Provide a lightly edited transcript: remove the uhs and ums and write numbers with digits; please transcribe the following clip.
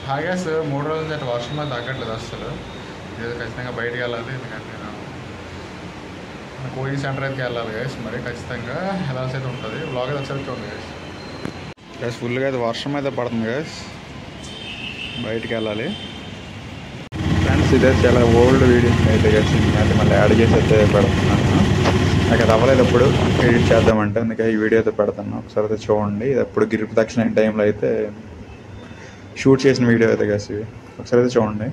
హాగేస్ 3 రోజుల నుంచి అటు వర్షం మీద తగ్గట్లేదు అసలు. ఈరోజు ఖచ్చితంగా బయటికి వెళ్ళాలి, ఎందుకంటే నేను కోచింగ్ సెంటర్ అయితే వెళ్ళాలి గైస్. మరి ఖచ్చితంగా వెళ్ళాల్సి అయితే ఉంటుంది. బ్లాగ్ అయితే ఒకసారి చూడండి గైస్. గైస్ ఫుల్గా అయితే వర్షం అయితే పడుతుంది గైస్, బయటికి వెళ్ళాలి. ఫ్రెండ్స్ ఇదే చాలా ఓల్డ్ వీడియోస్ అయితే గైస్, అయితే మళ్ళీ యాడ్ చేసి అయితే పెడుతున్నాను. నాకు అది అవ్వలేదు ఎప్పుడు ఎడిట్ చేద్దామంటే, అందుకే ఈ వీడియో అయితే పెడతాను. ఒకసారి అయితే చూడండి. ఇది ఎప్పుడు గిరి ప్రదక్షిణ టైంలో అయితే షూట్ చేసిన వీడియో అయితే గైస్, ఒకసారి అయితే చూడండి.